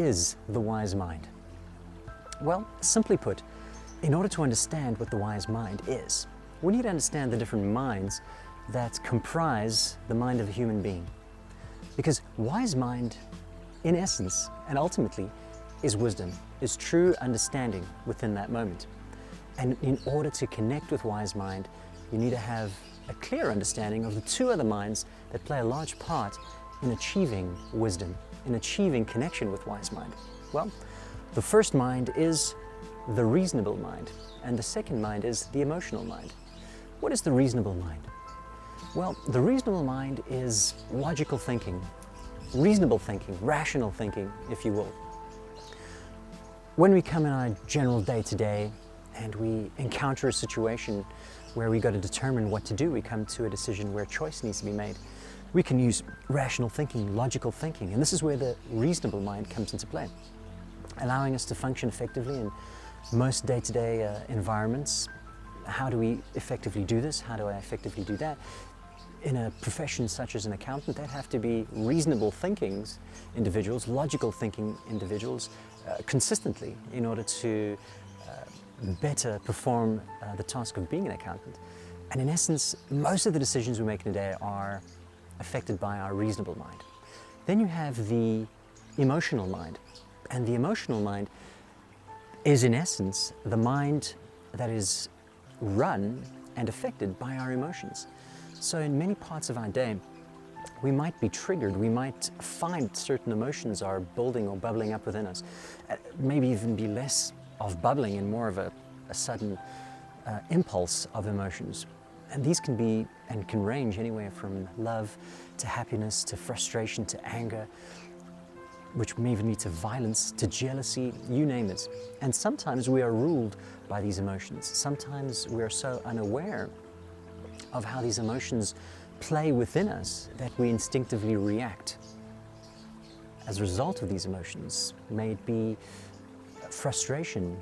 is the wise mind? Well, simply put, in order to understand what the wise mind is, we need to understand the different minds that comprise the mind of a human being. Because wise mind, in essence and ultimately, is wisdom, is true understanding within that moment. And in order to connect with wise mind, you need to have a clear understanding of the two other minds that play a large part in achieving wisdom, in achieving connection with wise mind. Well, the first mind is the reasonable mind, and the second mind is the emotional mind. What is the reasonable mind? Well, the reasonable mind is logical thinking, reasonable thinking, rational thinking, if you will. When we come in our general day-to-day and we encounter a situation where we got to determine what to do, we come to a decision where choice needs to be made, we can use rational thinking, logical thinking, and this is where the reasonable mind comes into play, allowing us to function effectively in most day-to-day environments. How do we effectively do this? How do I effectively do that? In a profession such as an accountant, that have to be reasonable thinking individuals, logical thinking individuals, consistently in order to better perform the task of being an accountant. And in essence, most of the decisions we make in a day are affected by our reasonable mind. Then you have the emotional mind. And the emotional mind is in essence the mind that is run and affected by our emotions. So in many parts of our day, we might be triggered, we might find certain emotions are building or bubbling up within us. Maybe even be less of bubbling and more of a sudden impulse of emotions. And these can be and can range anywhere from love to happiness to frustration to anger, which may even lead to violence, to jealousy, you name it. And sometimes we are ruled by these emotions. Sometimes we are so unaware of how these emotions play within us that we instinctively react. As a result of these emotions, may it be frustration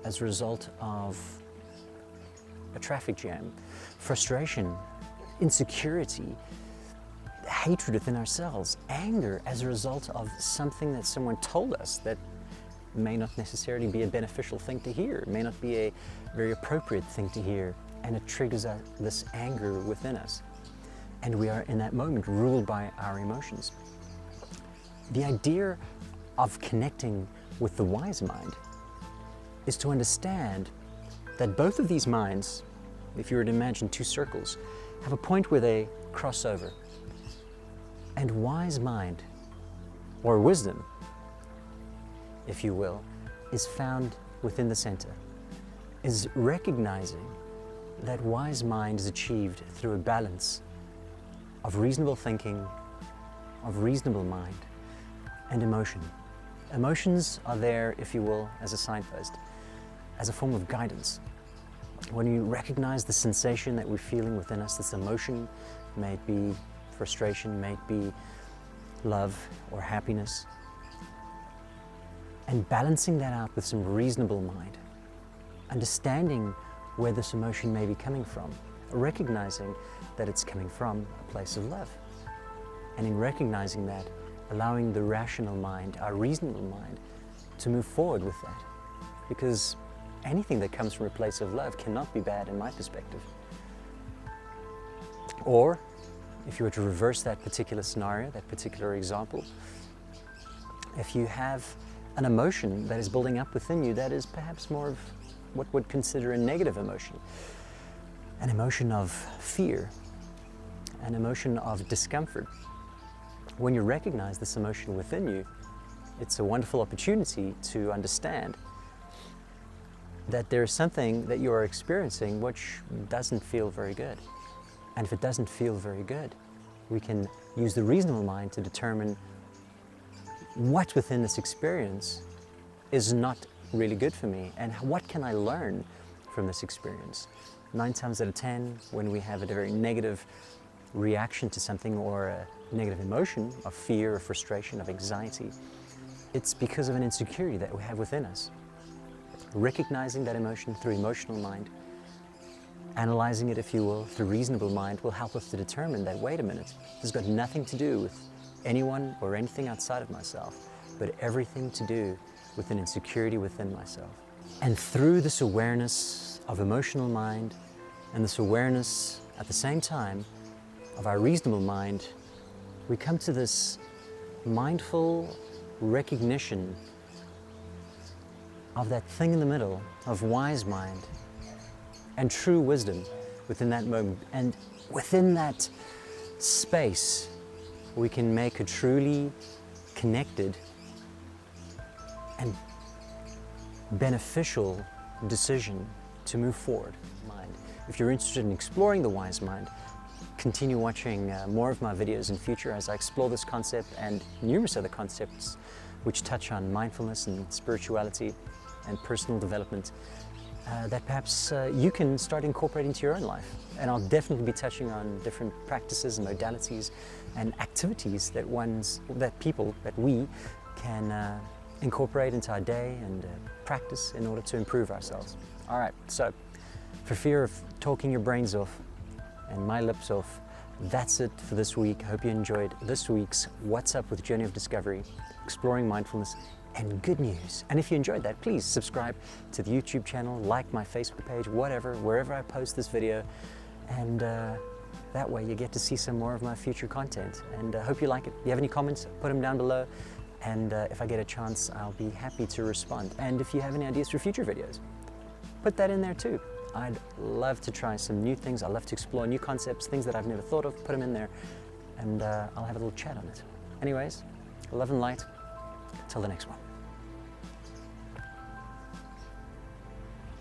as a result of a traffic jam, frustration, insecurity, hatred within ourselves, anger as a result of something that someone told us that may not necessarily be a beneficial thing to hear, may not be a very appropriate thing to hear, and it triggers this anger within us. And we are in that moment ruled by our emotions. The idea of connecting with the wise mind is to understand that both of these minds, if you were to imagine two circles, have a point where they cross over. And wise mind, or wisdom, if you will, is found within the center, is recognizing that wise mind is achieved through a balance of reasonable thinking, of reasonable mind, and emotion. Emotions are there, if you will, as a signpost, as a form of guidance. When you recognize the sensation that we're feeling within us, this emotion, may it be frustration, may it be love or happiness, and balancing that out with some reasonable mind, understanding where this emotion may be coming from, recognizing that it's coming from a place of love. And in recognizing that, allowing the rational mind, our reasonable mind, to move forward with that. Because anything that comes from a place of love cannot be bad in my perspective. Or, if you were to reverse that particular scenario, that particular example, if you have an emotion that is building up within you that is perhaps more of what would consider a negative emotion, an emotion of fear, an emotion of discomfort. When you recognize this emotion within you, it's a wonderful opportunity to understand that there is something that you are experiencing which doesn't feel very good. And if it doesn't feel very good, we can use the reasonable mind to determine what within this experience is not really good for me, and what can I learn from this experience. 9 times out of 10, when we have a very negative reaction to something or a negative emotion of fear, of frustration, of anxiety, it's because of an insecurity that we have within us. Recognizing that emotion through emotional mind, analyzing it, if you will, through reasonable mind, will help us to determine that, wait a minute, this has got nothing to do with anyone or anything outside of myself. but everything to do with an insecurity within myself. And through this awareness of emotional mind and this awareness at the same time of our reasonable mind, we come to this mindful recognition of that thing in the middle of wise mind and true wisdom within that moment. And within that space, we can make a truly connected and beneficial decision to move forward. If you're interested in exploring the wise mind, continue watching more of my videos in future as I explore this concept and numerous other concepts which touch on mindfulness and spirituality and personal development that perhaps you can start incorporating into your own life. And I'll definitely be touching on different practices and modalities and activities that we can incorporate into our day and practice in order to improve ourselves. All right, so for fear of talking your brains off and my lips off, that's it for this week. I hope you enjoyed this week's What's Up with Journey of Discovery, exploring mindfulness and good news. And if you enjoyed that, please subscribe to the YouTube channel, like my Facebook page, wherever I post this video, and that way you get to see some more of my future content. And I hope you like it. If you have any comments, put them down below, and if I get a chance, I'll be happy to respond. And if you have any ideas for future videos, put that in there too. I'd love to try some new things. I love to explore new concepts, things that I've never thought of, put them in there, and I'll have a little chat on it. Anyways, love and light. Till the next one.